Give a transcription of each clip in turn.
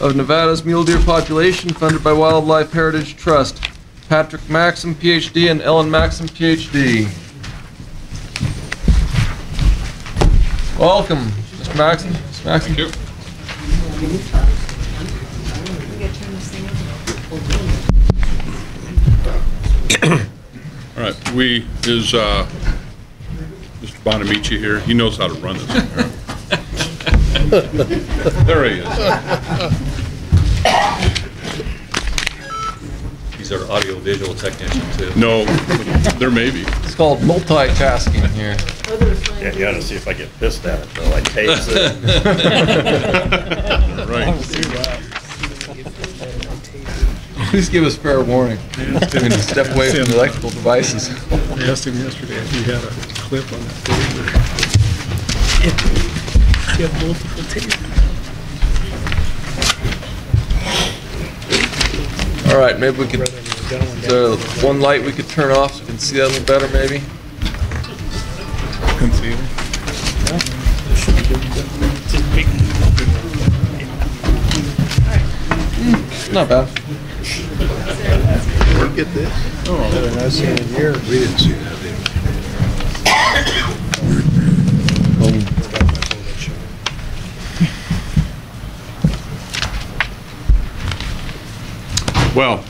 of Nevada's mule deer population, funded by Wildlife Heritage Trust. Patrick Maxon, Ph.D., and Ellen Maxon, Ph.D. Welcome, Mr. Maxon. Mr. Maxon. Thank you. All right, is Mr. Bonamici here? He knows how to run this. There he is. He's our audio-visual technician, too. No, there may be. It's called multitasking here. Yeah, you gotta see if I get pissed at it, though. I taste it. Right. Please give us fair warning. And step away from the electrical devices. I asked him yesterday if he had a clip on that taser. He had multiple tasers. All right, maybe we could, is there one light we could turn off so we can see that a little better, maybe? Couldn't see it. Not bad. Look at this. Oh, I've not seen it in years. We didn't see that, did Well,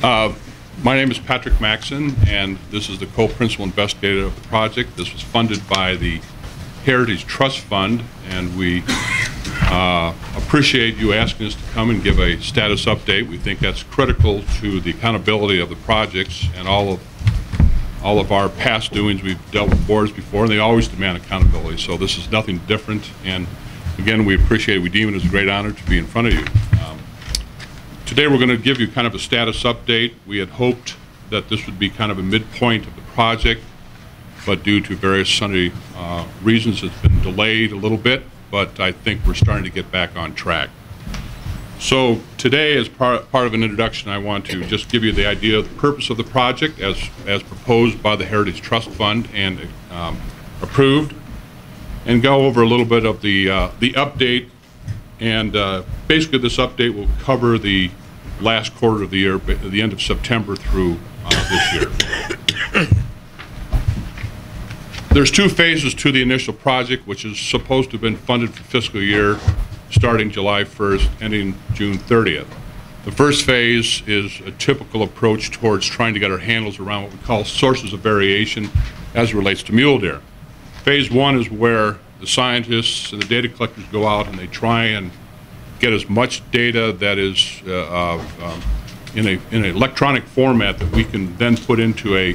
my name is Patrick Maxon, and this is the co-principal investigator of the project. This was funded by the Heritage Trust Fund, and we appreciate you asking us to come and give a status update. We think that's critical to the accountability of the projects and all of our past doings. We've dealt with boards before, and they always demand accountability, so this is nothing different. And again, we appreciate it. We deem it as a great honor to be in front of you. Today we're going to give you kind of a status update. We had hoped that this would be kind of a midpoint of the project, but due to various sundry reasons it's been delayed a little bit, but I think we're starting to get back on track. So today, as part of an introduction, I want to just give you the idea of the purpose of the project as proposed by the Heritage Trust Fund and approved, and go over a little bit of the update. And basically this update will cover the last quarter of the year, the end of September through this year. There's two phases to the initial project, which is supposed to have been funded for fiscal year starting July 1st, ending June 30th. The first phase is a typical approach towards trying to get our handles around what we call sources of variation as it relates to mule deer. Phase one is where the scientists and the data collectors go out and they try and get as much data that is in an electronic format that we can then put into a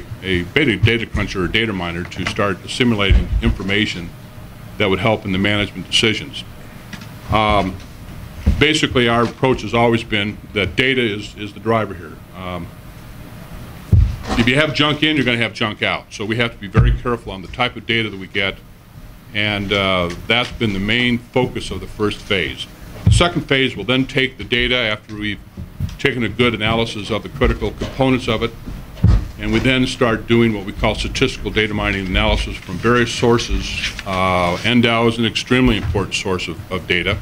data cruncher or data miner to start assimilating information that would help in the management decisions. Basically, our approach has always been that data is the driver here. If you have junk in, you're going to have junk out. So we have to be very careful on the type of data that we get, and that's been the main focus of the first phase. The second phase will then take the data after we've taken a good analysis of the critical components of it, and we then start doing what we call statistical data mining analysis from various sources. NDOW is an extremely important source of data.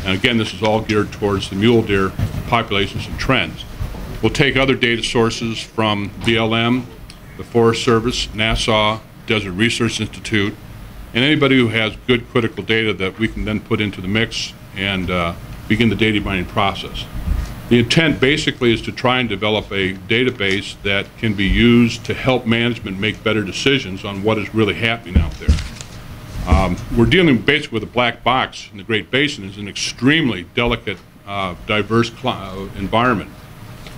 And again, this is all geared towards the mule deer populations and trends. We'll take other data sources from BLM, the Forest Service, NASA, Desert Research Institute, and anybody who has good critical data that we can then put into the mix and begin the data mining process. The intent basically is to try and develop a database that can be used to help management make better decisions on what is really happening out there. We're dealing basically with a black box in the Great Basin. Is an extremely delicate, diverse environment.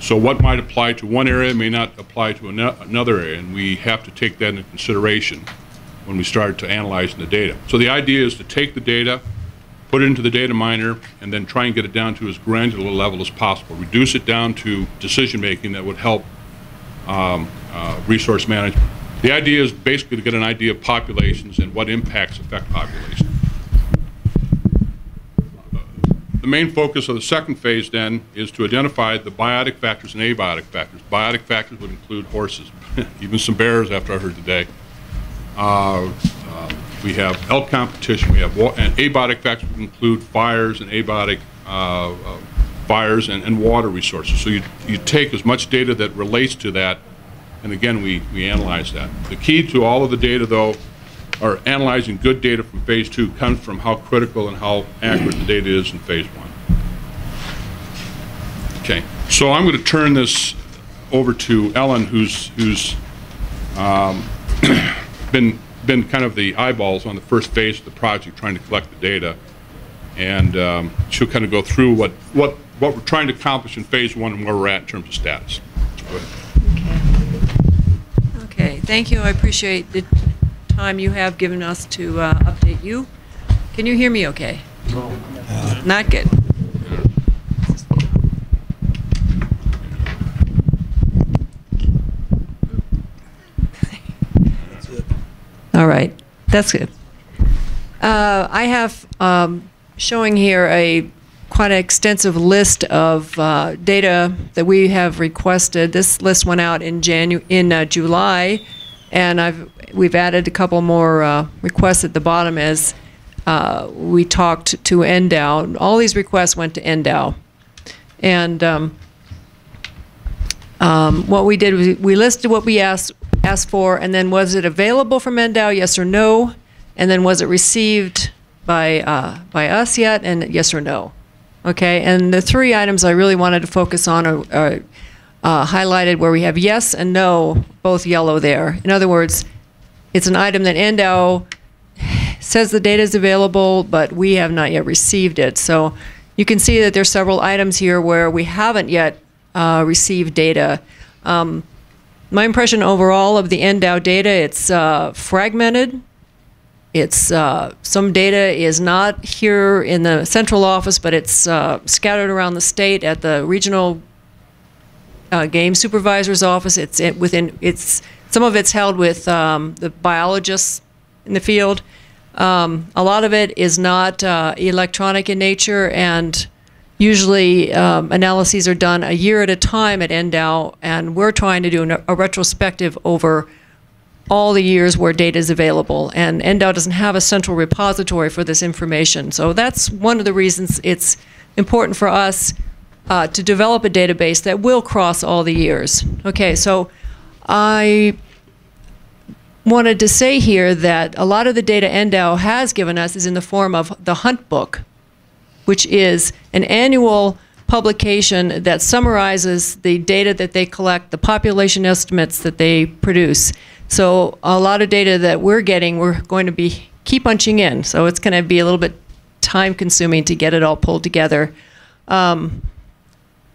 So what might apply to one area may not apply to another area, and we have to take that into consideration when we start to analyzing the data. So the idea is to take the data, put it into the data miner, and then try and get it down to as granular a level as possible. Reduce it down to decision making that would help resource management. The idea is basically to get an idea of populations and what impacts affect populations. The main focus of the second phase then is to identify the biotic factors and abiotic factors. Biotic factors would include horses, even some bears after I heard today. We have elk competition. We have and abiotic factors would include fires and abiotic fires, and water resources. So you take as much data that relates to that, and again, we analyze that. The key to all of the data, though, or analyzing good data from phase 2 comes from how critical and how accurate the data is in phase 1. Okay, so I'm going to turn this over to Ellen, who's been kind of the eyeballs on the first phase of the project, trying to collect the data, and she'll kind of go through what we're trying to accomplish in phase 1 and where we're at in terms of status. Go ahead. Okay, thank you. I appreciate the time you have given us to update you. Can you hear me okay? No. Not good. All right, that's good. I have showing here a quite an extensive list of data that we have requested. This list went out in July, and we've added a couple more requests at the bottom as we talked to NDOW. All these requests went to NDOW, and what we did was we listed what we asked for, and then was it available from NDOW, yes or no, and then was it received by us yet, and yes or no. Okay, and the 3 items I really wanted to focus on are highlighted where we have yes and no, both yellow there. In other words, it's an item that NDOW says the data is available, but we have not yet received it. So you can see that there's several items here where we haven't yet received data. My impression overall of the NDOW data, it's fragmented. It's some data is not here in the central office, but it's scattered around the state at the regional game supervisor's office. Some of it's held with the biologists in the field. A lot of it is not electronic in nature, and usually analyses are done a year at a time at NDOW, and we're trying to do a retrospective over all the years where data is available, and NDOW doesn't have a central repository for this information. So that's one of the reasons it's important for us to develop a database that will cross all the years. Okay, so I wanted to say here that a lot of the data NDOW has given us is in the form of the Hunt Book, which is an annual publication that summarizes the data that they collect, the population estimates that they produce. So a lot of data that we're getting, we're going to keep punching in. So it's going to be a little bit time consuming to get it all pulled together. I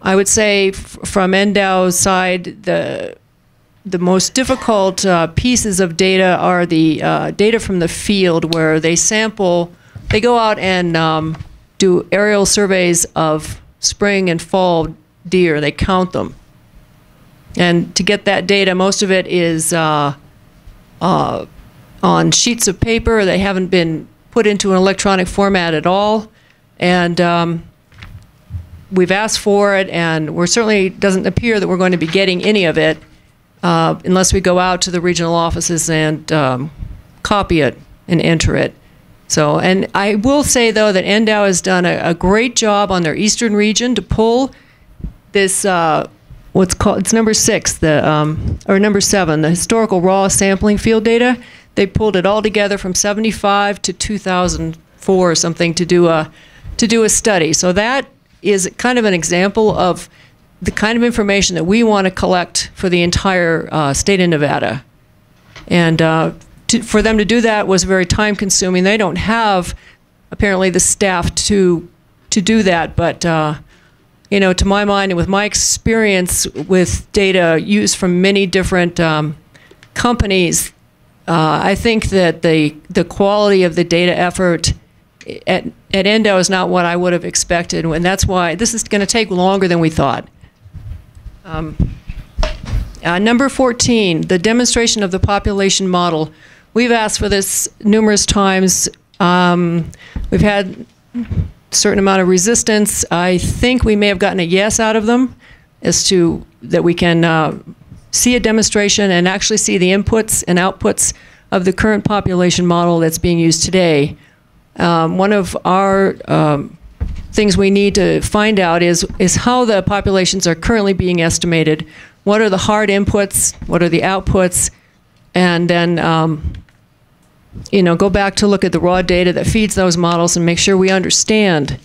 would say from NDOW's side, the most difficult pieces of data are the data from the field, where they go out and do aerial surveys of spring and fall deer. They count them. And to get that data, most of it is on sheets of paper. They haven't been put into an electronic format at all. And we've asked for it, and we're certainly doesn't appear that we're going to be getting any of it unless we go out to the regional offices and copy it and enter it. So, and I will say, though, that NDOW has done a great job on their eastern region to pull this, what's called, it's number 6, or number 7, the historical raw sampling field data. They pulled it all together from 75 to 2004 or something to do a study. So that is kind of an example of the kind of information that we want to collect for the entire state of Nevada. And for them to do that was very time consuming. They don't have apparently the staff to do that, but you know, to my mind and with my experience with data used from many different companies, I think that the quality of the data effort at NDOW is not what I would have expected, and that's why this is going to take longer than we thought. Number 14, the demonstration of the population model. We've asked for this numerous times. We've had a certain amount of resistance. I think we may have gotten a yes out of them as to that we can see a demonstration and actually see the inputs and outputs of the current population model that's being used today. One of our things we need to find out is how the populations are currently being estimated. What are the hard inputs? What are the outputs? And then, go back to look at the raw data that feeds those models and make sure we understand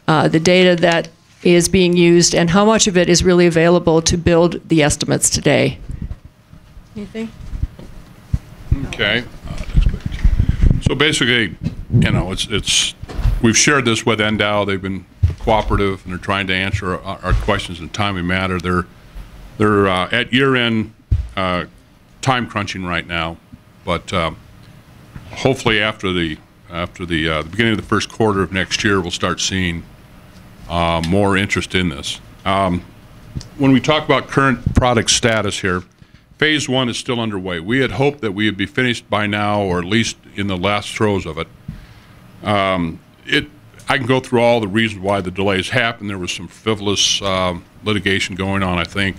the data that is being used and how much of it is really available to build the estimates today. Anything? Okay. So basically, we've shared this with NDOW. They've been cooperative and they're trying to answer our questions in a timely manner. They're at year-end time crunching right now, but hopefully after the beginning of the first quarter of next year, we'll start seeing more interest in this. When we talk about current product status here, Phase 1 is still underway. We had hoped that we would be finished by now, or at least in the last throes of it. I can go through all the reasons why the delays happened. There was some frivolous litigation going on, I think.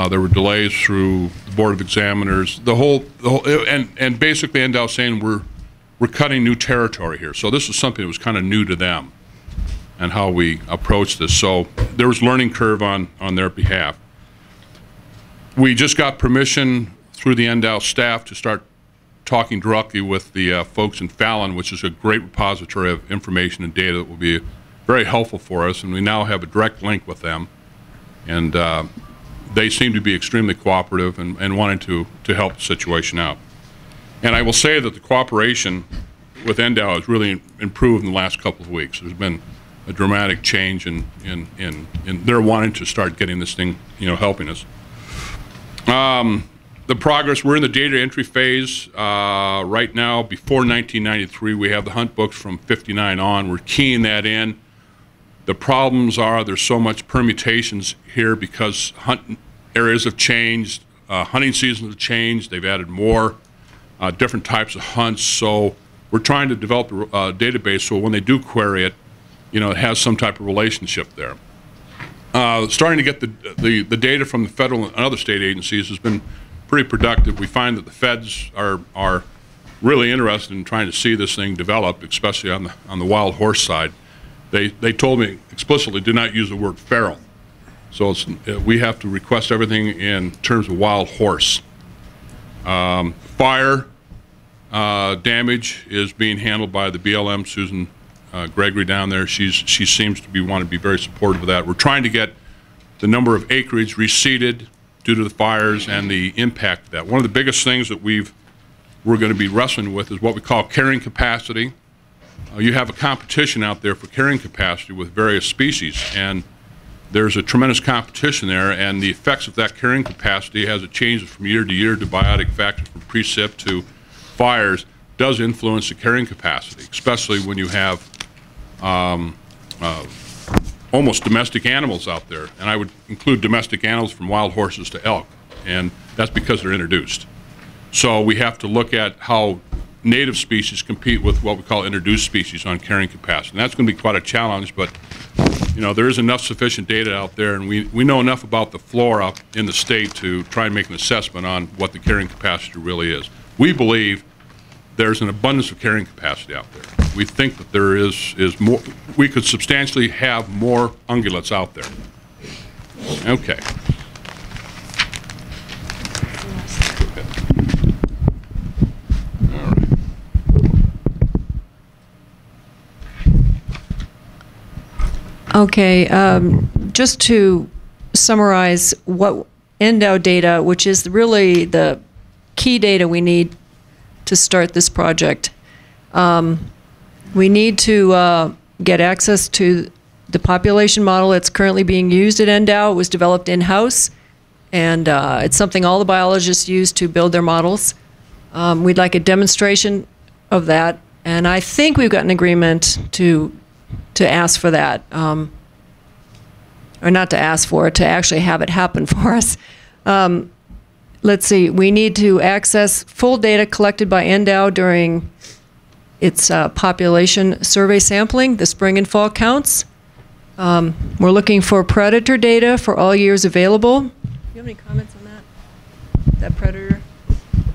There were delays through the Board of Examiners. And basically NDOW saying we're cutting new territory here. So this is something that was kind of new to them and how we approached this. So there was learning curve on their behalf. We just got permission through the NDOW staff to start talking directly with the folks in Fallon, which is a great repository of information and data that will be very helpful for us, and we now have a direct link with them. And they seem to be extremely cooperative and wanting to help the situation out. And I will say that the cooperation with NDOW has really improved in the last couple of weeks. There's been a dramatic change in their wanting to start getting this thing, helping us. The progress, we're in the data entry phase right now. Before 1993, we have the hunt books from 59 on. We're keying that in. The problems are there's so much permutations here because hunt areas have changed, hunting seasons have changed, they've added more different types of hunts. So we're trying to develop a database so when they do query it, it has some type of relationship there. Starting to get the data from the federal and other state agencies has been pretty productive. We find that the feds are really interested in trying to see this thing develop, especially on the wild horse side. They told me explicitly do not use the word feral. So we have to request everything in terms of wild horse. Fire damage is being handled by the BLM, Susan Gregory down there. She seems to want to be very supportive of that. We're trying to get the number of acreage reseeded due to the fires and the impact of that. One of the biggest things that we're going to be wrestling with is what we call carrying capacity. You have a competition out there for carrying capacity with various species, and there's a tremendous competition there, and the effects of that carrying capacity as it changes from year to year to biotic factors from precip to fires does influence the carrying capacity, especially when you have almost domestic animals out there. And I would include domestic animals from wild horses to elk, and that's because they're introduced. So we have to look at how native species compete with what we call introduced species on carrying capacity. And that's going to be quite a challenge, but there is enough sufficient data out there, and we know enough about the flora in the state to try and make an assessment on what the carrying capacity really is. We believe there's an abundance of carrying capacity out there. We think that there is more. We could substantially have more ungulates out there. Okay. All right. Okay. Just to summarize what NDOW data, which is really the key data we need to start this project. We need to get access to the population model that's currently being used at NDOW. It was developed in-house, and it's something all the biologists use to build their models. We'd like a demonstration of that, and I think we've got an agreement to ask for that, or not to ask for it, to actually have it happen for us. Let's see, we need to access full data collected by NDOW during its population survey sampling, the spring and fall counts. We're looking for predator data for all years available. Do you have any comments on that? That predator?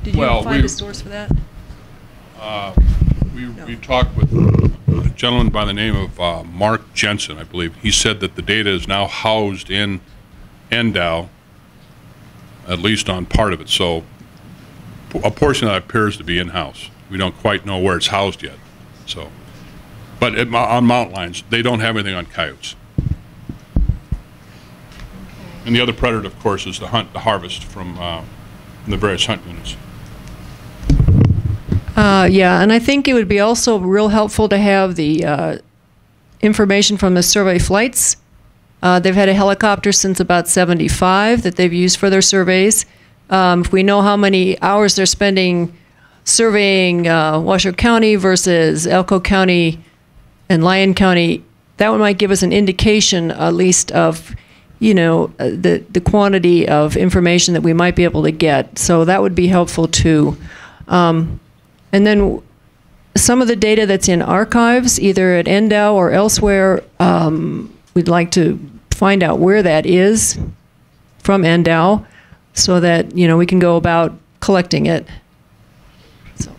Did you find a source for that? We talked with gentleman by the name of Mark Jensen, I believe. He said that the data is now housed in NDOW, at least on part of it. So a portion of that appears to be in-house. We don't quite know where it's housed yet. So, but on mountain lions, they don't have anything on coyotes. And the other predator, of course, is the harvest from the various hunt units. Yeah, and I think it would be also real helpful to have the information from the survey flights. They've had a helicopter since about '75 that they've used for their surveys. If we know how many hours they're spending surveying Washoe County versus Elko County and Lyon County, that one might give us an indication, at least, of the quantity of information that we might be able to get. So that would be helpful too. And then some of the data that's in archives, either at NDOW or elsewhere, we'd like to find out where that is from NDOW so that, we can go about collecting it. So.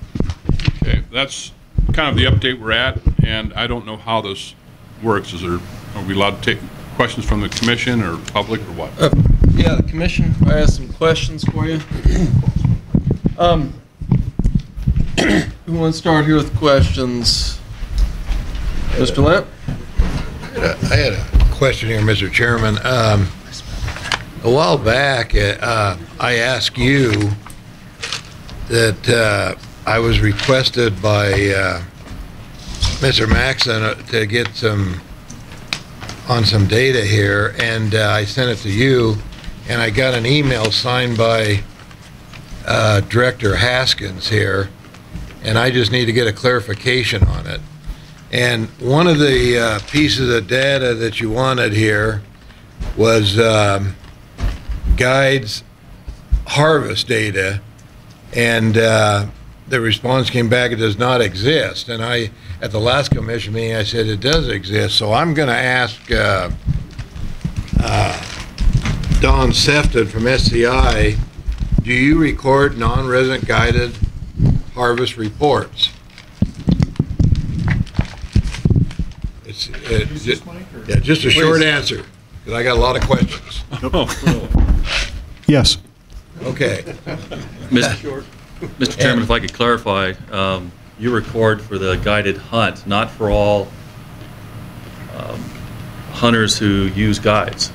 Okay, that's kind of the update we're at, and I don't know how this works. Are we allowed to take questions from the commission or public or what? Yeah, the commission, I have some questions for you. Who wants to start here with questions? Mr. Lent? I had a question here, Mr. Chairman. A while back, I asked you that I was requested by Mr. Maxon to get some data here, and I sent it to you, and I got an email signed by Director Haskins here, and I just need to get a clarification on it. And one of the pieces of data that you wanted here was guides harvest data, and the response came back, it does not exist. And at the last commission meeting, I said it does exist. So I'm going to ask Don Sefton from SCI, do you record non-resident guided harvest reports? Just a short answer, because I got a lot of questions. Yes. Okay. Mr. Chairman, if I could clarify, you record for the guided hunt, not for all hunters who use guides.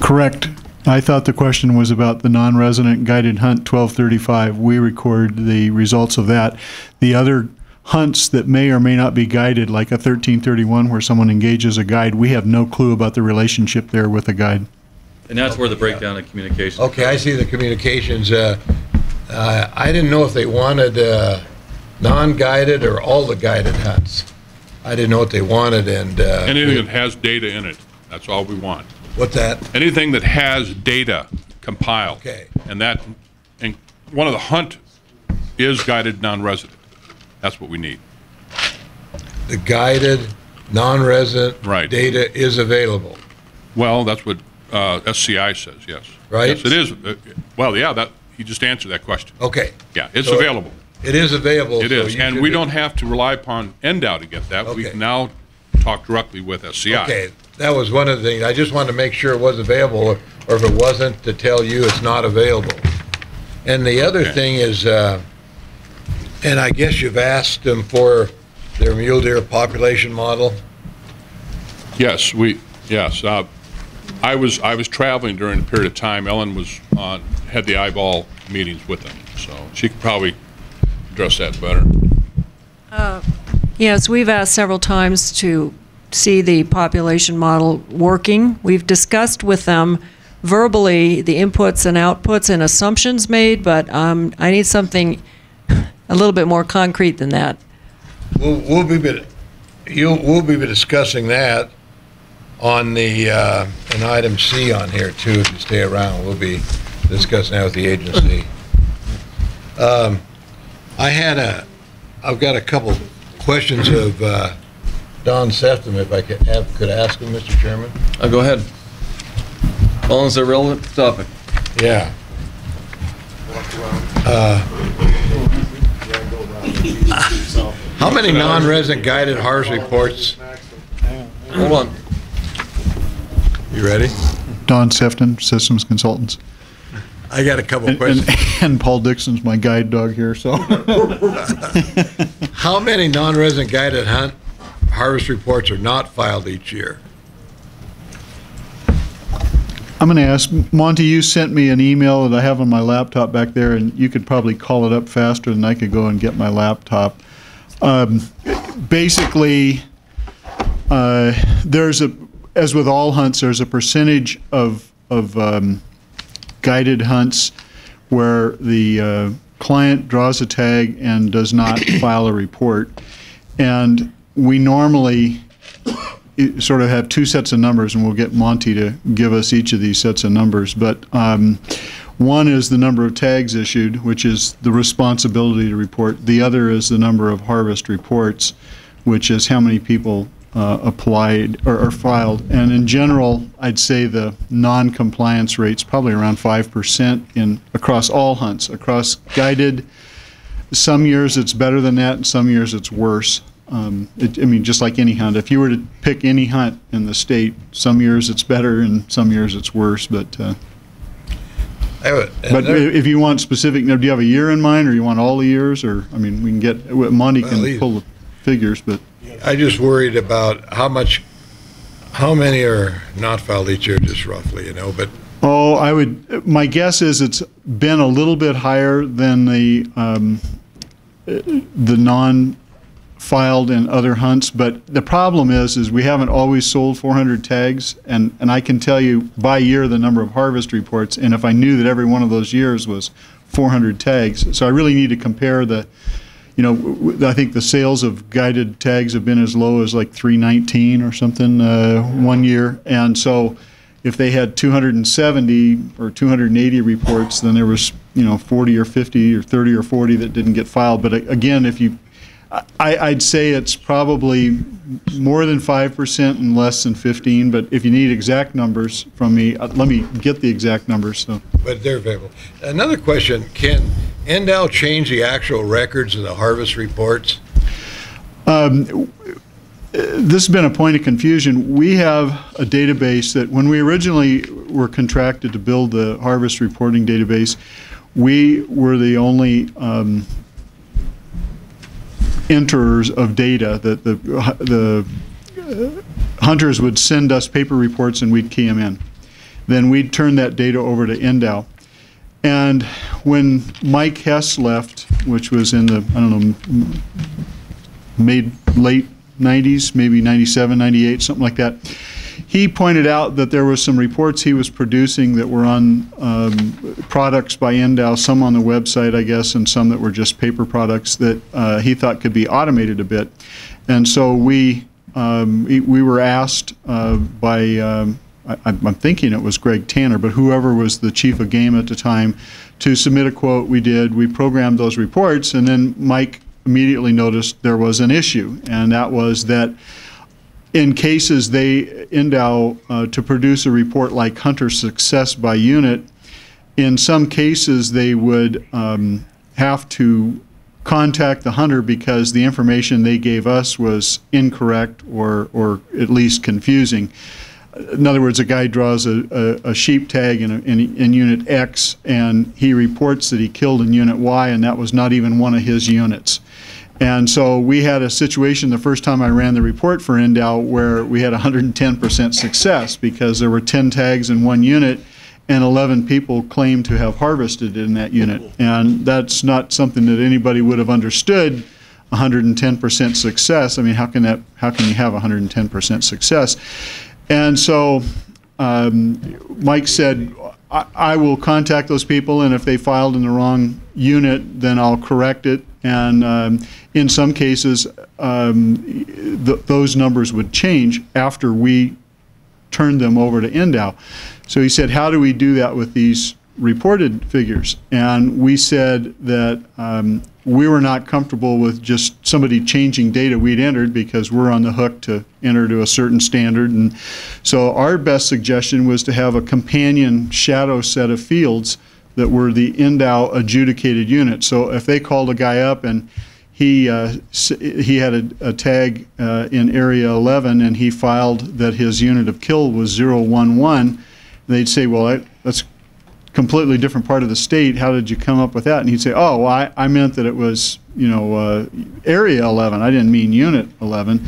Correct. I thought the question was about the non-resident guided hunt 1235. We record the results of that. The other hunts that may or may not be guided, like a 1331 where someone engages a guide, we have no clue about the relationship there with a guide. And that's where the breakdown in communications. Okay, I see the communications. I didn't know if they wanted non-guided or all the guided hunts. I didn't know what they wanted, and Anything that has data in it, that's all we want. what's that? Anything that has data compiled. Okay. And one of the hunt is guided non-resident. That's what we need. The guided non-resident Right. data is available. Well, that's what SCI says, yes. Right. Yes, it is. Well, yeah, he just answered that question. Okay. Yeah, it's So available. It is available. It so is, you and could we be- don't have to rely upon NDOW to get that. We Okay. can now talk directly with SCI. Okay, that was one of the things. I just wanted to make sure it was available, or if it wasn't, to tell you it's not available. And the other Okay. thing is, and I guess you've asked them for their mule deer population model? Yes, yes. I was traveling during a period of time. Ellen had the eyeball meetings with them, so she could probably address that better. Yes, we've asked several times to see the population model working. We've discussed with them verbally the inputs and outputs and assumptions made, but I need something a little bit more concrete than that. We'll be discussing that on the in item C on here too. If you stay around, we'll be discussing that with the agency. I've got a couple questions of Don Sefton, if I could ask him, Mr. Chairman. Go ahead. As long as they're relevant to the topic. Yeah. How many non-resident guided harvest reports? Hold on. You ready? Don Sefton, Systems Consultants. I got a couple questions. And Paul Dixon's my guide dog here, so. How many non-resident guided harvest reports are not filed each year? I'm going to ask, Monty, you sent me an email that I have on my laptop back there, and you could probably call it up faster than I could go and get my laptop. Basically, there's a, as with all hunts, there's a percentage of guided hunts where the client draws a tag and does not file a report. And we normally sort of have two sets of numbers, and we'll get Monty to give us each of these sets of numbers. But one is the number of tags issued, which is the responsibility to report. The other is the number of harvest reports, which is how many people applied or filed. And in general, I'd say the non-compliance rate's probably around 5% across all hunts. Across guided, some years it's better than that, and some years it's worse. I mean, just like any hunt. If you were to pick any hunt in the state, some years it's better and some years it's worse. But if you want specific, do you have a year in mind, or you want all the years? Or I mean, we can get Monty can pull the figures, but I just worried about how many are not filed each year, just roughly, you know. But my guess is it's been a little bit higher than the non-filed in other hunts, but the problem is we haven't always sold 400 tags, and I can tell you by year the number of harvest reports, and if I knew that every one of those years was 400 tags, so I really need to compare the, you know, I think the sales of guided tags have been as low as like 319 or something one year, and so if they had 270 or 280 reports, then there was, you know, 40 or 50 or 30 or 40 that didn't get filed. But again, if you, I'd say it's probably more than 5% and less than 15. But if you need exact numbers from me, let me get the exact numbers. So. But they're available. Another question: can NDOW change the actual records of the harvest reports? This has been a point of confusion. We have a database that when we originally were contracted to build the harvest reporting database, we were the only enterers of data that the hunters would send us paper reports and we'd key them in. Then we'd turn that data over to NDOW. And when Mike Hess left, which was in the, I don't know, late 90s, maybe 97, 98, something like that, he pointed out that there was some reports he was producing that were on products by NDOW, some on the website, I guess, and some that were just paper products that he thought could be automated a bit. And so we were asked by, I'm thinking it was Greg Tanner, but whoever was the chief of game at the time, to submit a quote. We did. We programmed those reports, and then Mike immediately noticed there was an issue, and that was that in cases NDOW to produce a report like hunter success by unit, in some cases they would have to contact the hunter because the information they gave us was incorrect or at least confusing. In other words, a guy draws a sheep tag in unit X, and he reports that he killed in unit Y, and that was not even one of his units. And so we had a situation the first time I ran the report for NDOW where we had 110% success because there were 10 tags in one unit and 11 people claimed to have harvested in that unit. And that's not something that anybody would have understood, 110% success. I mean, how can you have 110% success? And so Mike said, I will contact those people, and if they filed in the wrong unit, then I'll correct it. And in some cases, those numbers would change after we turned them over to NDOW. So he said, how do we do that with these reported figures? And we said that we were not comfortable with just somebody changing data we'd entered because we're on the hook to enter to a certain standard. And so our best suggestion was to have a companion shadow set of fields that were the NDOW adjudicated unit. So if they called a guy up and he had a tag in Area 11, and he filed that his unit of kill was 011. They'd say, well, that's a completely different part of the state. How did you come up with that? And he'd say, oh, well, I meant that it was, Area 11. I didn't mean Unit 11.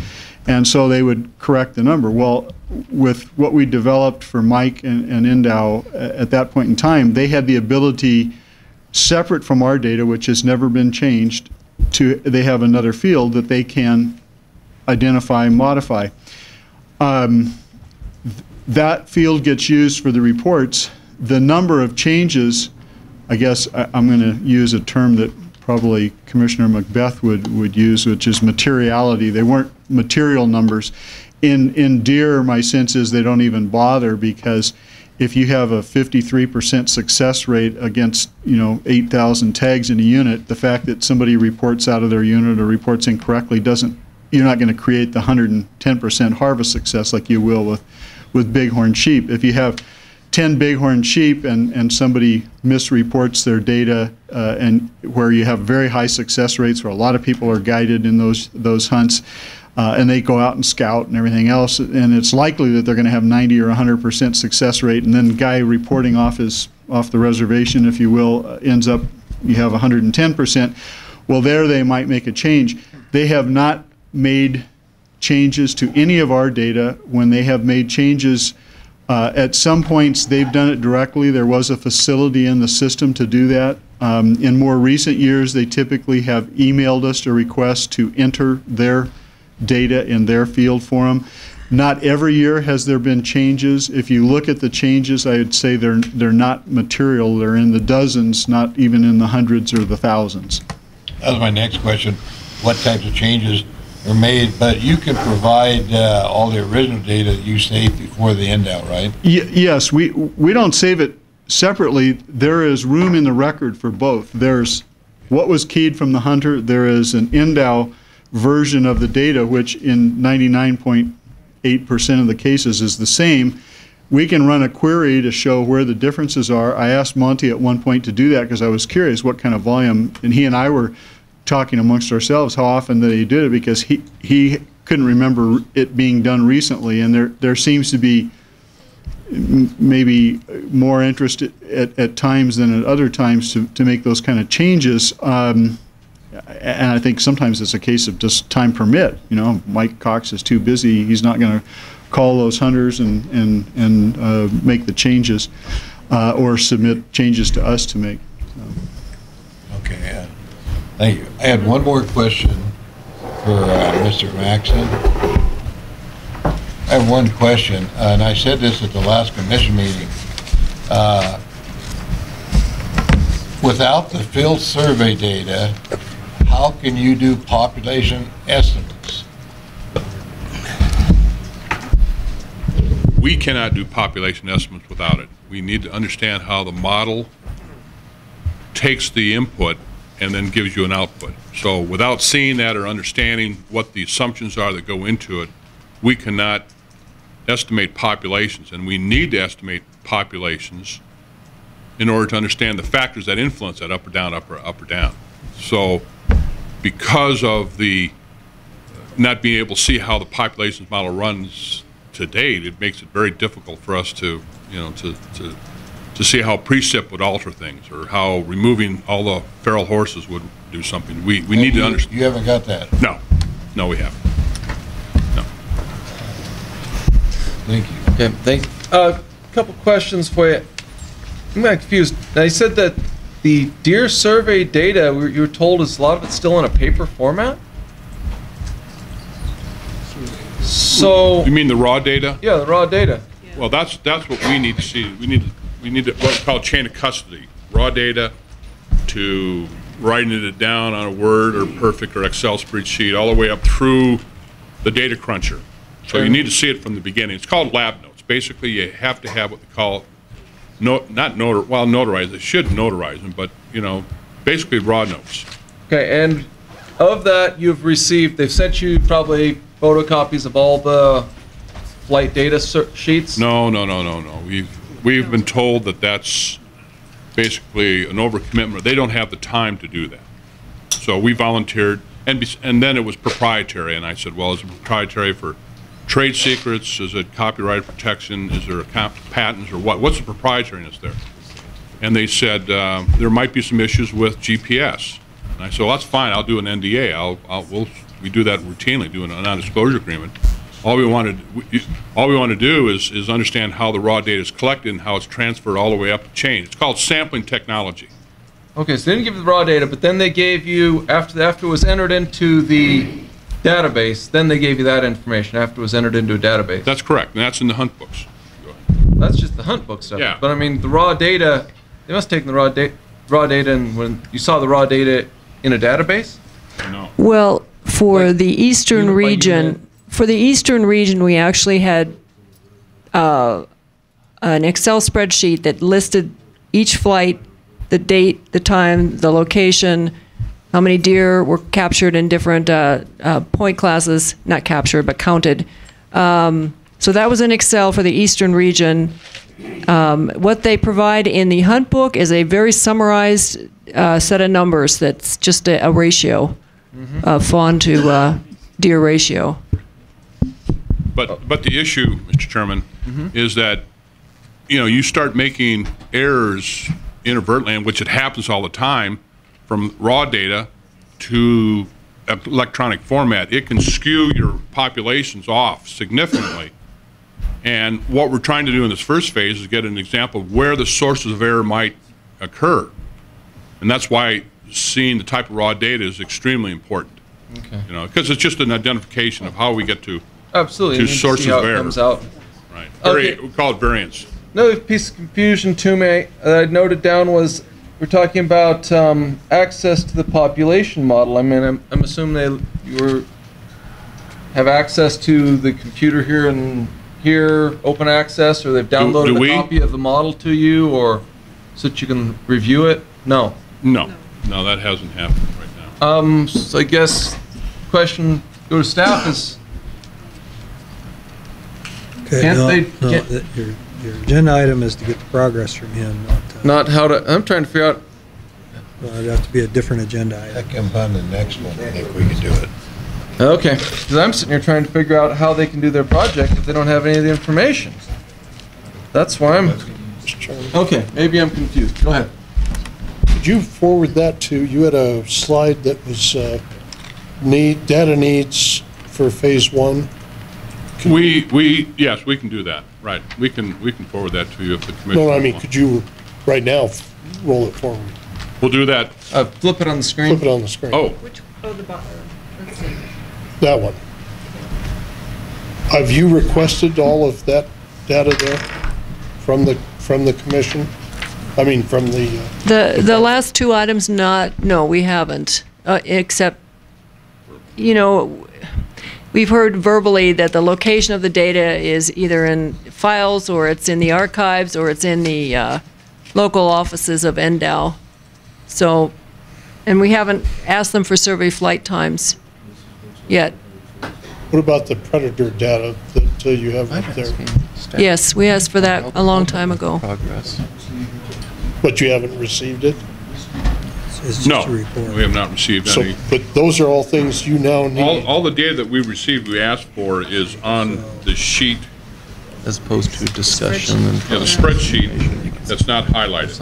And so they would correct the number. Well, with what we developed for Mike and Indow at that point in time, they had the ability, separate from our data, which has never been changed, they have another field that they can identify and modify. That field gets used for the reports. The number of changes, I guess I'm going to use a term that probably Commissioner Macbeth would use, which is materiality. They weren't material numbers. In deer, my sense is they don't even bother, because if you have a 53% success rate against 8,000 tags in a unit, the fact that somebody reports out of their unit or reports incorrectly you're not going to create the 110% harvest success like you will with bighorn sheep. If you have 10 bighorn sheep and somebody misreports their data, and where you have very high success rates, where a lot of people are guided in those hunts, and they go out and scout and everything else, and it's likely that they're going to have 90 or 100% success rate, and then the guy reporting off the reservation, if you will, ends up, you have 110%. Well, there they might make a change. They have not made changes to any of our data. When they have made changes, at some points they've done it directly. There was a facility in the system to do that. In more recent years, they typically have emailed us a request to enter their data in their field for them. Not every year has there been changes. If you look at the changes, I would say they're not material. They're in the dozens, not even in the hundreds or the thousands. That was my next question. What types of changes are made? But you can provide all the original data that you saved before the end out, right? Yes, we don't save it separately. There is room in the record for both. There's what was keyed from the hunter. There is an Indow version of the data, which in 99.8% of the cases is the same. We can run a query to show where the differences are. I asked Monty at one point to do that because I was curious what kind of volume, and he and I were talking amongst ourselves how often that he did it, because he couldn't remember it being done recently, and there seems to be maybe more interest at times than at other times to make those kind of changes. And I think sometimes it's a case of just time permit. Mike Cox is too busy. He's not going to call those hunters and make the changes or submit changes to us to make. Okay, thank you. I had one more question for Mr. Maxon. I have one question, and I said this at the last commission meeting. Without the field survey data, how can you do population estimates? We cannot do population estimates without it. We need to understand how the model takes the input and then gives you an output. So without seeing that or understanding what the assumptions are that go into it, we cannot estimate populations, and we need to estimate populations in order to understand the factors that influence that up or down, up or down. So because of the not being able to see how the populations model runs to date, it makes it very difficult for us to see how precip would alter things, or how removing all the feral horses would do something. We need to understand. You haven't got that? No, we haven't. No. Thank you. Okay, thanks. A couple questions for you. I'm kind of confused. Now, you said that the deer survey data, you were told, is a lot of it's still in a paper format? So... You mean the raw data? Yeah, the raw data. Well, that's what we need to see. We need what's called chain of custody. Raw data to writing it down on a Word or Perfect or Excel spreadsheet, all the way up through the data cruncher. So you need to see it from the beginning. It's called lab notes. Basically, you have to have what they call notarized. They should notarize them, but basically raw notes. Okay, and of that you've received, they've sent you probably photocopies of all the flight data sheets? No. We've been told that that's basically an overcommitment. They don't have the time to do that. So we volunteered. and then it was proprietary, and I said, well, is it proprietary for trade secrets? Is it copyright protection? Is there patents or what? What's the proprietariness there? And they said there might be some issues with GPS. And I said, well, that's fine. I'll do an NDA. We do that routinely, do a non-disclosure agreement. All we want to do is understand how the raw data is collected and how it's transferred all the way up the chain. It's called sampling technology. Okay, so they didn't give you the raw data, but then they gave you, after it was entered into the database, then they gave you that information after it was entered into a database. That's correct, and that's in the hunt books. That's just the hunt book stuff. Yeah. But I mean, the raw data, they must have taken the raw data, and when you saw the raw data in a database? No. Well, for Like, the eastern unit by region, unit? we actually had an Excel spreadsheet that listed each flight, the date, the time, the location, how many deer were captured in different point classes, not captured, but counted. So that was in Excel for the eastern region. What they provide in the hunt book is a very summarized set of numbers that's just a ratio, fawn to deer ratio. But the issue, Mr. Chairman, is that you start making errors inadvertently, which it happens all the time, from raw data to electronic format. It can skew your populations off significantly. And what we're trying to do in this first phase is get an example of where the sources of error might occur. And that's why seeing the type of raw data is extremely important. Okay. Because it's just an identification of how we get to Absolutely. to You need sources see how of it error. comes out. Right. Okay. We call it variance. Another piece of confusion to me that I noted down was we're talking about access to the population model. I mean, I'm assuming you have access to the computer here and here, open access, or they've downloaded a copy of the model to you, or so that you can review it. No. No, that hasn't happened right now. So I guess question go to staff is. Okay, your agenda item is to get the progress from him, Not how to. I'm trying to figure out. well, it'd have to be a different agenda item. That can on the next one, I think we can do it. Okay, because I'm sitting here trying to figure out how they can do their project if they don't have any of the information. That's why I'm. Mr. Chairman, Okay, maybe I'm confused. Go ahead. could you forward that to, you had a slide that was data needs for phase one? Yes, we can do that. Right. We can forward that to you if the commission. No, I mean, could you, right now, roll it forward? We'll do that. Flip it on the screen. Flip it on the screen. Oh, The bottom. Let's see. That one. Have you requested all of that data there from the commission? I mean, from the... The last two items, no, we haven't, except, we've heard verbally that the location of the data is either in files, or it's in the archives, or it's in the local offices of NDOW. So, and we haven't asked them for survey flight times yet. What about the predator data that you have up there? Yes, we asked for that a long time ago. Progress. But you haven't received it? It's just no, a report. we have not received So, any. but those are all things you now need? All the data that we received, we asked for, is on the sheet, As opposed to discussion and. the spreadsheet that's not highlighted.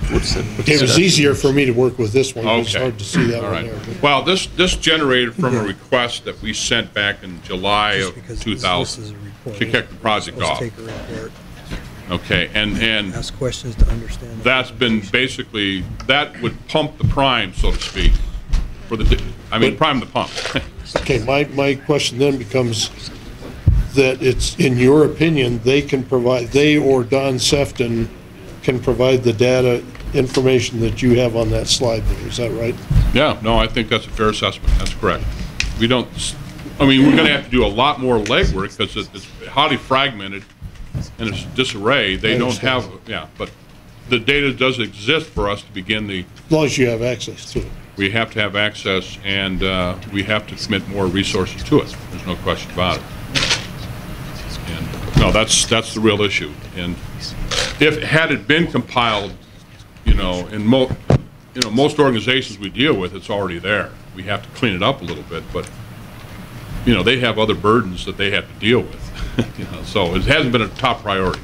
It was easier for me to work with this one. It's Okay. hard to see that All one right. there. Well, this generated from a request that we sent back in July Just of because this 2000 is a report. to kick the project Let's off. take a report, Okay, and ask questions to understand. the that's been basically, that would pump the prime, so to speak, for prime the pump. Okay, my question then becomes that it's, in your opinion, they or Don Sefton can provide the data information that you have on that slide there, is that right? Yeah, no, I think that's a fair assessment. That's correct. We're going to have to do a lot more legwork because it's highly fragmented and it's disarray. They don't have, but the data does exist for us to begin the, As long as you have access to it. we have to have access and we have to commit more resources to it. There's no question about it. And no, that's the real issue. And had it been compiled, in most organizations we deal with, it's already there. we have to clean it up a little bit, but, you know, they have other burdens that they have to deal with. You know, so it hasn't been a top priority.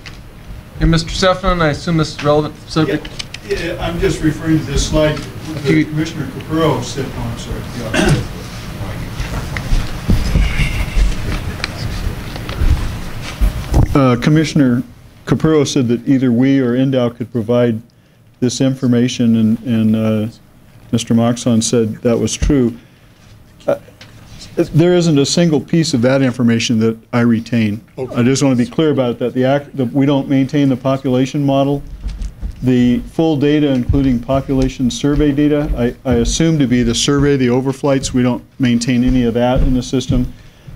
And Mr. Sefton, I assume this is relevant subject? Yeah, I'm just referring to this slide. Commissioner Capurro said, oh, I'm sorry. Commissioner Capurro said that either we or NDOW could provide this information, and Mr. Maxon said that was true. There isn't a single piece of that information that I retain. Okay. I just want to be clear about it, that we don't maintain the population model. The full data, including population survey data, I assume to be the survey, the overflights. We don't maintain any of that in the system.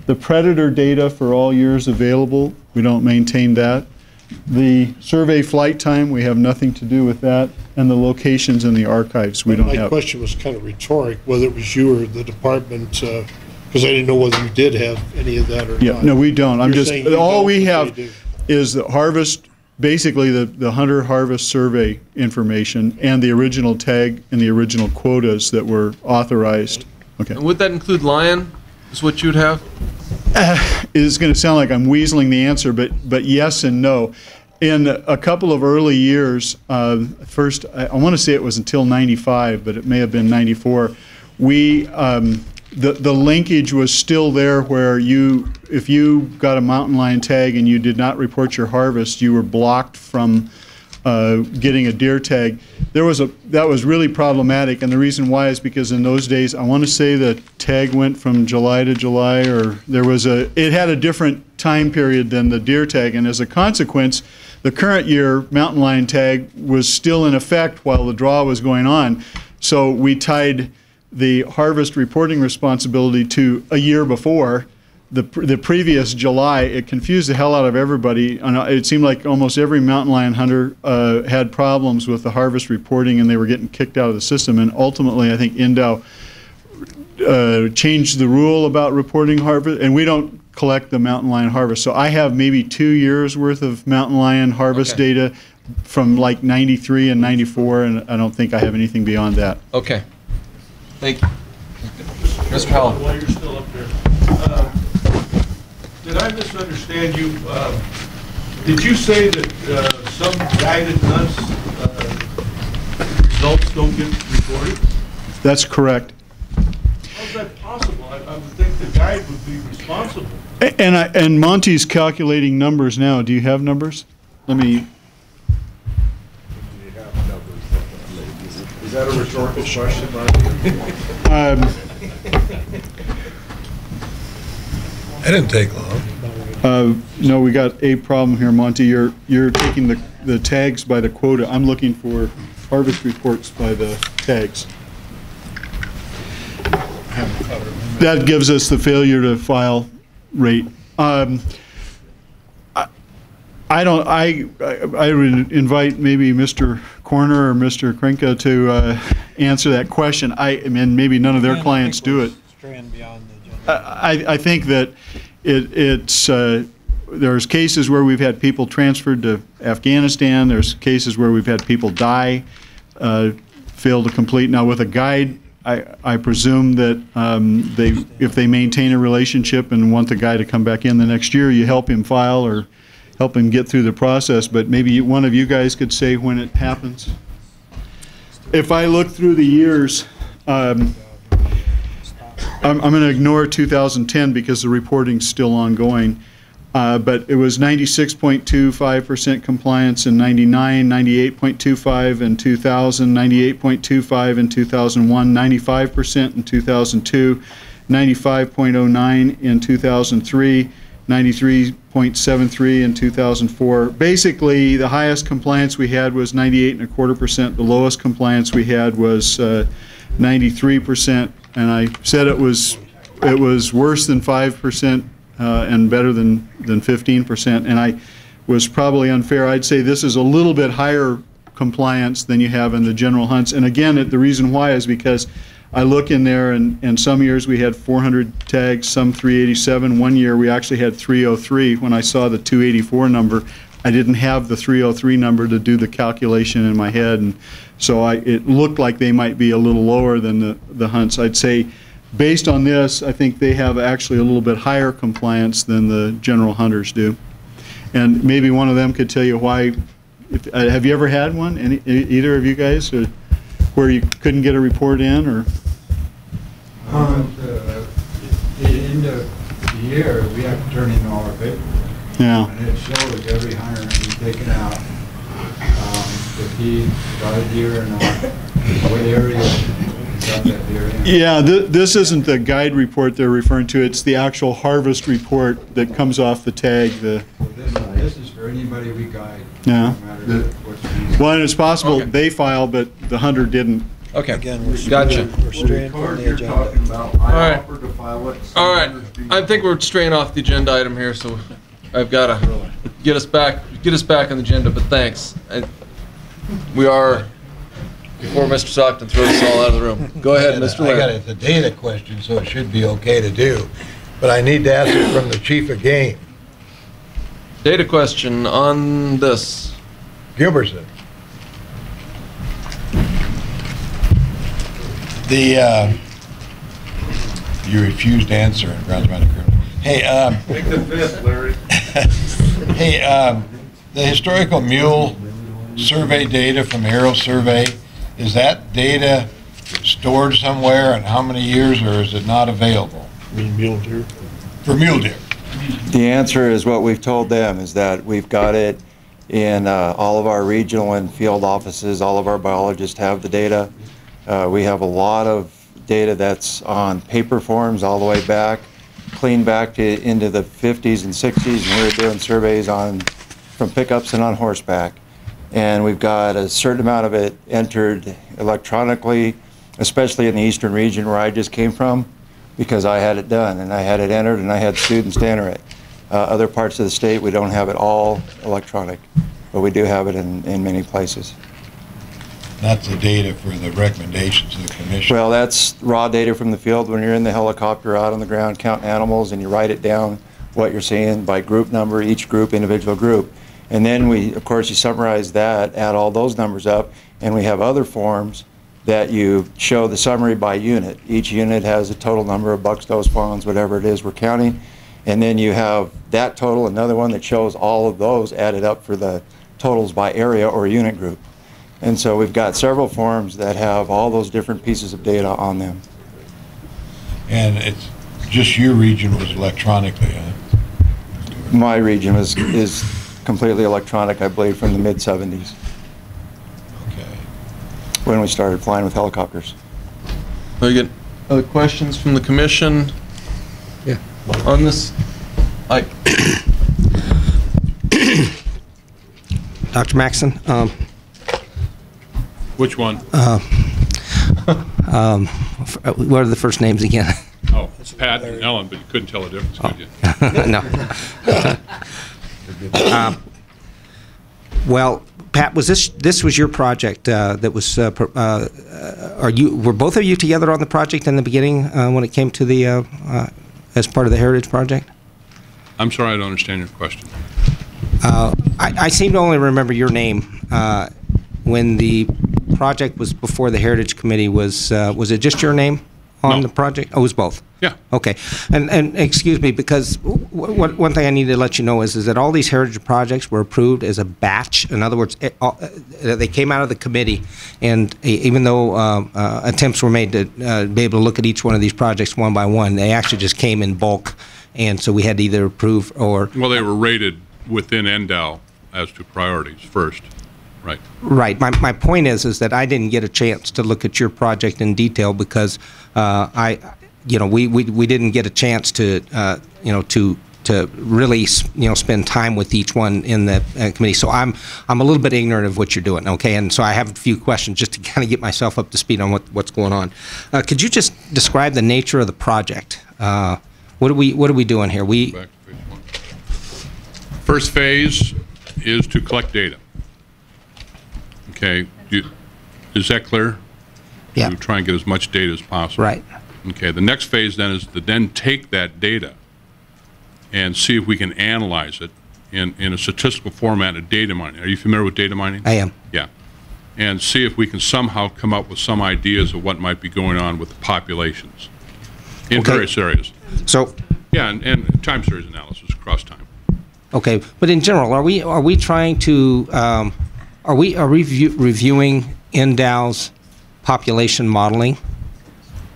The predator data for all years available, we don't maintain that. The survey flight time, we have nothing to do with that. And the locations in the archives, we don't have. My question was kind of rhetoric, whether it was you or the department, because I didn't know whether you did have any of that or not. No, we don't. I'm just, all we have do. is the harvest, basically the hunter harvest survey information and the original tag and the original quotas that were authorized. Okay. And would that include lion, is what you'd have? It's going to sound like I'm weaseling the answer, but yes and no. In a couple of early years, first, I want to say it was until 95, but it may have been 94, we, the linkage was still there where if you got a mountain lion tag and you did not report your harvest, you were blocked from getting a deer tag. That was really problematic, and the reason why is because in those days, I want to say the tag went from July to July, or it had a different time period than the deer tag, and as a consequence, the current year mountain lion tag was still in effect while the draw was going on. So we tied the harvest reporting responsibility to a year before. The previous July, it confused the hell out of everybody. It seemed like almost every mountain lion hunter had problems with the harvest reporting, and they were getting kicked out of the system. And ultimately, I think NDOW changed the rule about reporting harvest, and we don't collect the mountain lion harvest. So I have maybe 2 years worth of mountain lion harvest data from like 93 and 94, and I don't think I have anything beyond that. Okay. Thank you. Mr. Howell. While you're still up there, did I misunderstand you? Did you say that some guided hunts results don't get recorded? That's correct. How's that possible? I would think the guide would be responsible. And Monty's calculating numbers now. Do you have numbers? Let me. Is that a rhetorical question, Monty? That didn't take long. No, we got a problem here, Monty. You're taking the tags by the quota. I'm looking for harvest reports by the tags. That gives us the failure to file rate. I would invite maybe Mr. Corner or Mr. Krinka to answer that question. I mean, maybe none of their clients do it. I think that there's cases where we've had people transferred to Afghanistan. There's cases where we've had people die, fail to complete. Now with a guide, I presume that if they maintain a relationship and want the guy to come back in the next year, you help him file or help him get through the process. But maybe one of you guys could say when it happens. If I look through the years, I'm going to ignore 2010 because the reporting's still ongoing. But it was 96.25% compliance in 99, 98.25 in 2000, 98.25 in 2001, 95% in 2002, 95.09 in 2003, 93.73 in 2004. Basically, the highest compliance we had was 98.25%. The lowest compliance we had was 93%. And I said it was worse than 5%. And better than 15%, and I was probably unfair. I'd say this is a little bit higher compliance than you have in the general hunts. And again, the reason why is because I look in there, and some years we had 400 tags, some 387. One year we actually had 303. When I saw the 284 number, I didn't have the 303 number to do the calculation in my head, and so it looked like they might be a little lower than the hunts. I'd say based on this, I think they have actually a little bit higher compliance than the general hunters do. And maybe one of them could tell you why. Have you ever had one, either of you guys, where you couldn't get a report in, or? At the end of the year, we have to turn in all our paperwork. Yeah. And it shows every hunter who's taken out, if he got a deer or not, what area he got that deer in. Yeah, this isn't the guide report they're referring to. It's the actual harvest report that comes off the tag. This is for anybody we guide. Yeah. No matter what's Well, and it's possible Okay. they filed, but the hunter didn't. Okay, Again, we're gotcha. we're straying from the you're agenda. talking about, All I right. offered to file it. All right, I think we're straying off the agenda item here, so I've got to get us back on the agenda, but thanks. We are, before Mr. Stockton throws us all out of the room. Go ahead, Mr. I got Laird. it's a data question, so it should be okay to do. But I need to ask it from the chief of game, Data question on this. Gilbertson. You refused to answer in grounds of criminal. Hey, Take the fifth, Larry. hey, the historical Mule survey data from Aerial Survey, is that data stored somewhere, and how many years, or is it not available? Mule deer. For mule deer? The answer is what we've told them, is that we've got it in all of our regional and field offices. All of our biologists have the data. We have a lot of data that's on paper forms all the way back, clean back to into the 50s and 60s, and we were doing surveys from pickups and on horseback. And we've got a certain amount of it entered electronically, especially in the eastern region where I just came from, because I had it done and I had it entered and I had students to enter it. Other parts of the state, we don't have it all electronic, but we do have it in many places. That's the data for the recommendations of the commission. Well, that's raw data from the field when you're in the helicopter out on the ground counting animals, and you write it down, what you're seeing by group number, each group, individual group. And then of course, you summarize that, add all those numbers up, and we have other forms that you show the summary by unit. Each unit has a total number of bucks, does, fawns, whatever it is we're counting. And then you have that total, another one that shows all of those added up for the totals by area or unit group. And so we've got several forms that have all those different pieces of data on them. And it's just your region was electronically, huh? My region is completely electronic, I believe, from the mid-70s. Okay. When we started flying with helicopters. Very good. Other questions from the commission? Yeah. On this? Dr. Maxon, Which one? what are the first names again? Oh, Pat and Ellen, but you couldn't tell the difference, could you? No. Well, Pat, this was your project that was, were both of you together on the project in the beginning when it came to the, as part of the Heritage Project? I'm sorry, I don't understand your question. I seem to only remember your name when the project was before the Heritage Committee. Was it just your name on the project? Oh, it was both? Yeah. Okay. And excuse me, because one thing I need to let you know is that all these Heritage projects were approved as a batch. In other words, they came out of the committee, and even though attempts were made to be able to look at each one of these projects one by one, they actually just came in bulk, and so we had to either approve or... Well, they were rated within NDOW as to priorities first. Right. Right. My point is that I didn't get a chance to look at your project in detail because we didn't get a chance to to really spend time with each one in the committee. So I'm a little bit ignorant of what you're doing. Okay, and so I have a few questions just to kind of get myself up to speed on what's going on. Could you just describe the nature of the project? What are we doing here? Back to page 1. First phase is to collect data. Okay, is that clear? Yeah. To try and get as much data as possible. Right. Okay, the next phase then is to then take that data and see if we can analyze it in a statistical format of data mining. Are you familiar with data mining? I am. Yeah. And see if we can somehow come up with some ideas of what might be going on with the populations. in various areas. So, yeah, and time series analysis across time. okay, but in general, are we trying to are we reviewing NDOW's population modeling?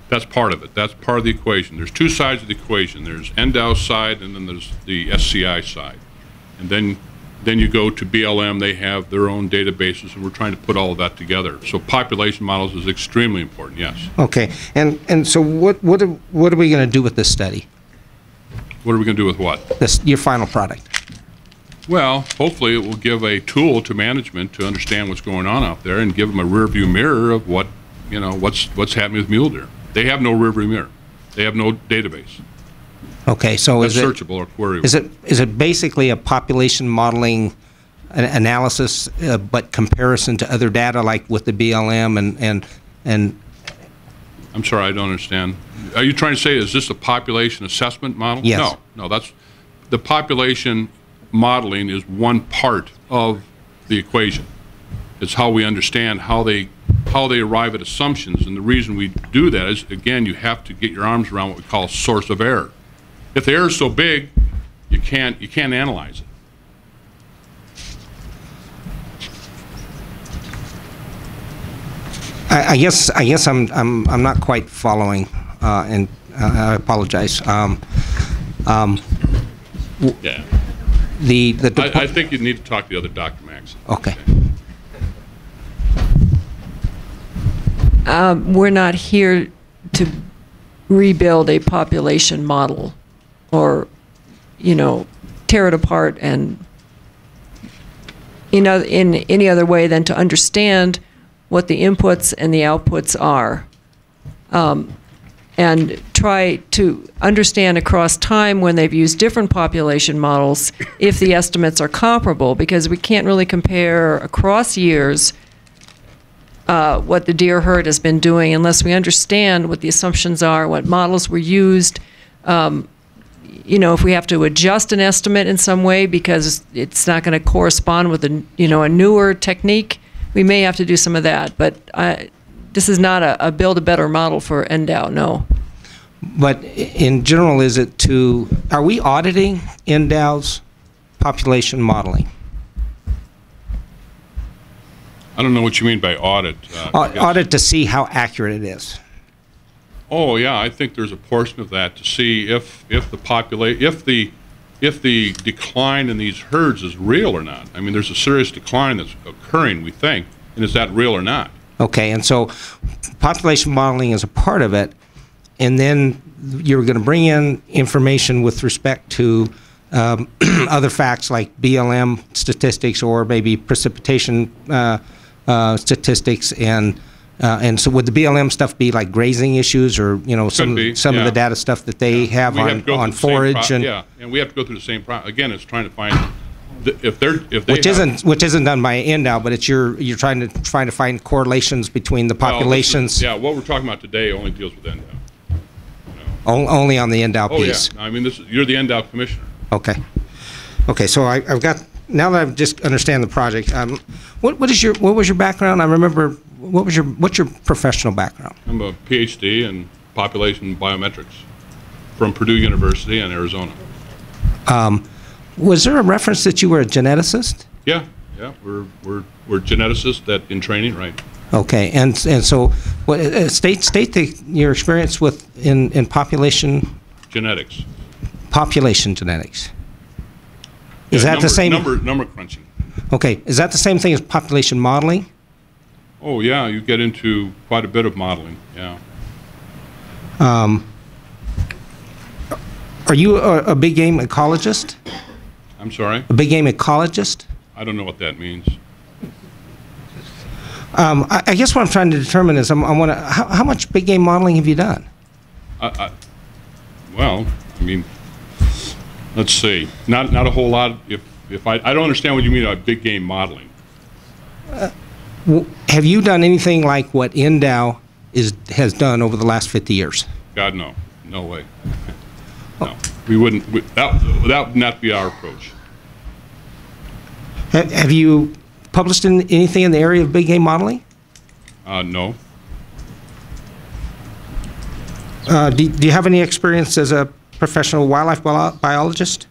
That's part of it. That's part of the equation. There's two sides of the equation. There's NDOW's side, and then there's the SCI side. And then you go to BLM. They have their own databases, and we're trying to put all of that together. So population models is extremely important, yes. Okay. And so what are we going to do with this study? What are we going to do with what? Your final product. Well, hopefully it will give a tool to management to understand what's going on out there and give them a rear view mirror of what, what's happening with mule deer. They have no rear view mirror. They have no database. Okay, so that's searchable or queryable. Is it basically a population modeling analysis, but comparison to other data like with the BLM and? I'm sorry, I don't understand. Are you trying to say, is this a population assessment model? Yes. No, that's the population modeling is one part of the equation. It's how we understand how they arrive at assumptions, and the reason we do that is, again, you have to get your arms around what we call source of error. If the error is so big, you can't analyze it. I guess I'm not quite following, and I apologize. Yeah. I think you need to talk to the other Dr. Maxon. Okay. We're not here to rebuild a population model or, tear it apart and, in any other way than to understand what the inputs and the outputs are, and try to understand across time when they've used different population models if the estimates are comparable, because we can't really compare across years what the deer herd has been doing unless we understand what the assumptions are, what models were used. If we have to adjust an estimate in some way because it's not going to correspond with a newer technique, we may have to do some of that. But this is not a build a better model for NDOW, no. But in general, are we auditing NDOW's population modeling? I don't know what you mean by audit. Audit to see how accurate it is. Oh yeah, I think there's a portion of that to see if the decline in these herds is real or not. I mean, there's a serious decline that's occurring, we think, and is that real or not? Okay, and so population modeling is a part of it, and then you're going to bring in information with respect to other facts like BLM statistics or maybe precipitation statistics, and so would the BLM stuff be like grazing issues or some of the data stuff that they have on forage and we have to go through the same process. Again, it's trying to find which isn't done by NDOW, but it's you're trying to find correlations between the populations. What we're talking about today only deals with NDOW. Only on the NDOW piece. Yeah. I mean, you're the NDOW commissioner. Okay. So I've got, now that I just understand the project, what was your background? I remember, what's your professional background? I'm a Ph.D. in population biometrics from Purdue University in Arizona. Was there a reference that you were a geneticist? Yeah, we're geneticists in training, right? Okay, and so state your experience in population genetics. Population genetics. Is that the same? Number crunching. Okay, is that the same thing as population modeling? Oh yeah, you get into quite a bit of modeling. Yeah. Are you a big game ecologist? I'm sorry? A big game ecologist? I don't know what that means. I guess what I'm trying to determine is how much big game modeling have you done? Well, I mean, let's see. Not a whole lot. If I don't understand what you mean by big game modeling. Have you done anything like what NDOW has done over the last 50 years? God, no. No way. No. We wouldn't. That would not be our approach. Have you published anything in the area of big game modeling? No. Do you have any experience as a professional wildlife biologist?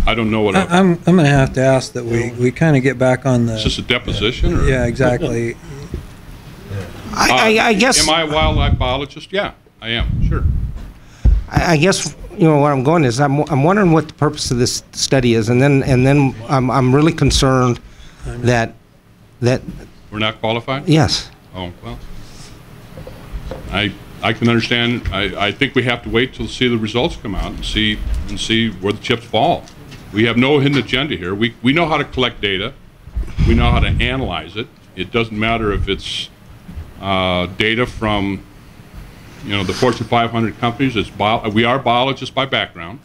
I don't know what. I'm going to have to ask that we kind of get back on the. Is this a deposition? Or? Yeah, exactly. I guess. Am I a wildlife biologist? Yeah, I am. Sure. I guess where I'm going is I'm wondering what the purpose of this study is, and then I'm really concerned that we're not qualified. Yes. Oh well. I can understand. I think we have to wait till see the results come out and see where the chips fall. We have no hidden agenda here. We know how to collect data. We know how to analyze it. It doesn't matter if it's data from the Fortune 500 companies. We are biologists by background.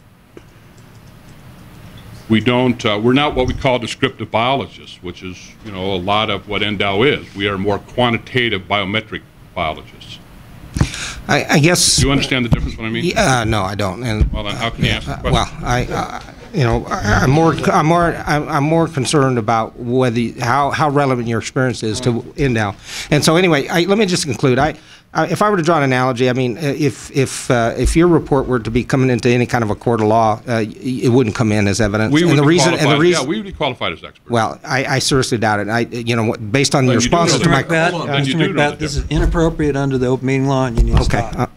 We're not what we call descriptive biologists, which is a lot of what NDOW is. We are more quantitative biometric biologists. I guess. Do you understand the difference? What I mean? No, I don't. And well, then how can you ask the question? Well, I'm more concerned about how relevant your experience is to NDOW. And so anyway, let me just conclude. If I were to draw an analogy, I mean, if your report were to be coming into any kind of a court of law, it wouldn't come in as evidence. We would be qualified as experts. Well, I seriously doubt it. Based on your responses to my Mr. McBeth, this is inappropriate under the open meeting law, and you need to stop.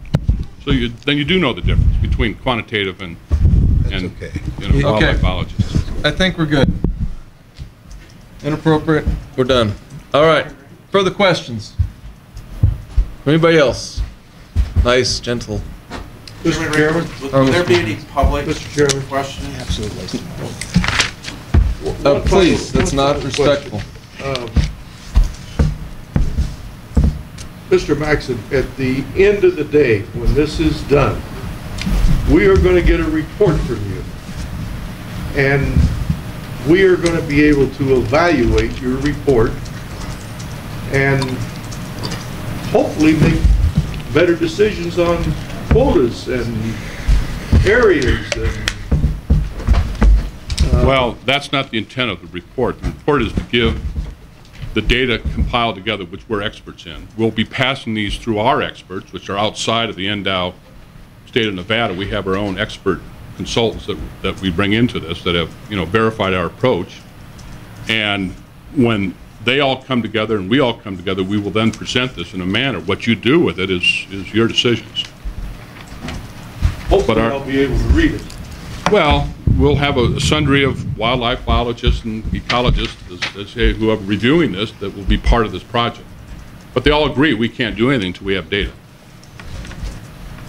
So then you do know the difference between quantitative and wildlife biologists. I think we're good. Inappropriate. We're done. All right. Further questions? Anybody else? Nice, gentle. Mr. Chairman, will there be any public questions? Absolutely. Please, that's not respectful. Mr. Maxon, at the end of the day, when this is done, we are going to get a report from you. And we are going to be able to evaluate your report and hopefully make better decisions on quotas and areas. Well, that's not the intent of the report. The report is to give the data compiled together, which we're experts in. We'll be passing these through our experts, which are outside of the NDOW state of Nevada. We have our own expert consultants that we bring into this that have verified our approach. And when they all come together and we all come together, we will then present this in a manner. What you do with it is your decisions. Hopefully I'll be able to read it. Well, we'll have a sundry of wildlife biologists and ecologists who are reviewing this that will be part of this project. But they all agree we can't do anything until we have data.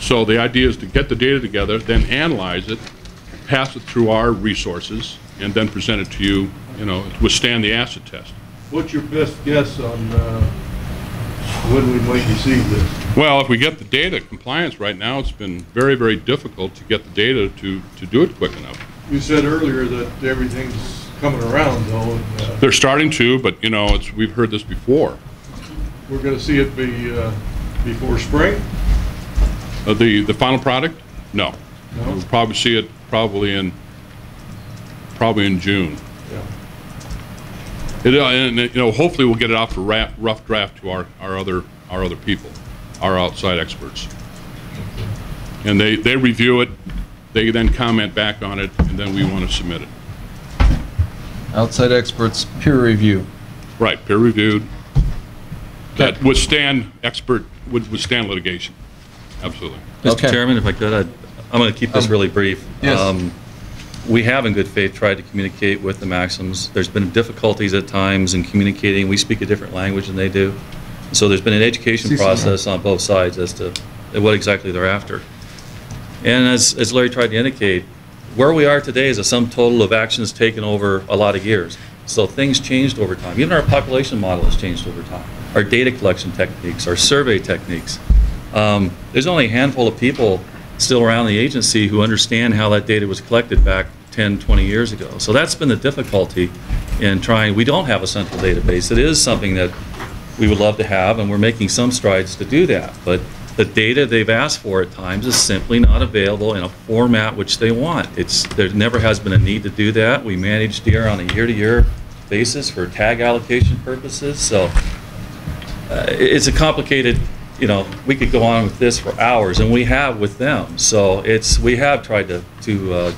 So the idea is to get the data together, then analyze it, pass it through our resources, and then present it to you, to withstand the acid test. What's your best guess on when we might receive this? Well, if we get the data, compliance right now, it's been very, very difficult to get the data to do it quick enough. You said earlier that everything's coming around, though. And, they're starting to, but we've heard this before. We're going to see it before spring? The final product? No. We'll probably see it probably in June. Yeah. Hopefully we'll get it out for rough draft to our other people, our outside experts, and they review it. They then comment back on it, and then we want to submit it. Outside experts, peer review. Right, peer reviewed. That would withstand litigation. Absolutely. Mr. Chairman, if I could, I'm going to keep this really brief. Yes. We have, in good faith, tried to communicate with the Maxons. There's been difficulties at times in communicating. We speak a different language than they do. So there's been an education process on both sides as to what exactly they're after. And as Larry tried to indicate, where we are today is a sum total of actions taken over a lot of years. So things changed over time. Even our population model has changed over time. Our data collection techniques, our survey techniques. There's only a handful of people still around the agency who understand how that data was collected back 10, 20 years ago. So that's been the difficulty in trying. We don't have a central database. It is something that we would love to have, and we're making some strides to do that. But the data they've asked for at times is simply not available in a format which they want. There never has been a need to do that. We manage deer on a year-to-year basis for tag allocation purposes. So it's a complicated you know, we could go on with this for hours, and we have with them. So we have tried to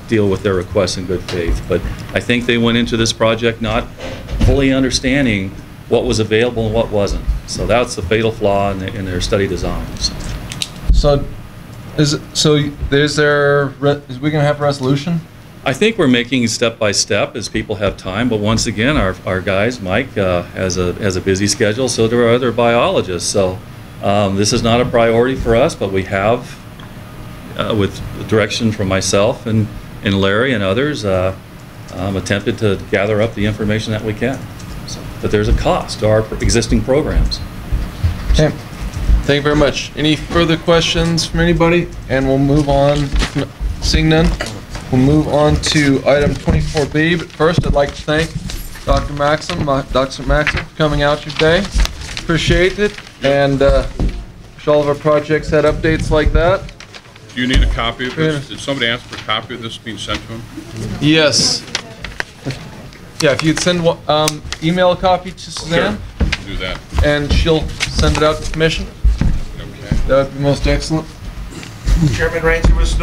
deal with their requests in good faith. But I think they went into this project not fully understanding what was available and what wasn't. So that's the fatal flaw in their study designs. So, is we gonna have a resolution? I think we're making step by step as people have time, but once again, our guys, Mike has a busy schedule, so do our other biologists. So this is not a priority for us, but we have, with direction from myself and Larry and others, attempted to gather up the information that we can. So, but there's a cost to our existing programs. Okay. Thank you very much. Any further questions from anybody? And we'll move on. Seeing none, we'll move on to item 24B. But first, I'd like to thank Dr. Maxon for coming out today. Appreciate it. And wish all of our projects had updates like that. Do you need a copy of this? Did somebody ask for a copy of this being sent to them? Yes. Yeah, if you'd send email a copy to Suzanne. Sure. Do that. And she'll send it out to the commission. Okay. That would be most excellent. Chairman Rainey, was no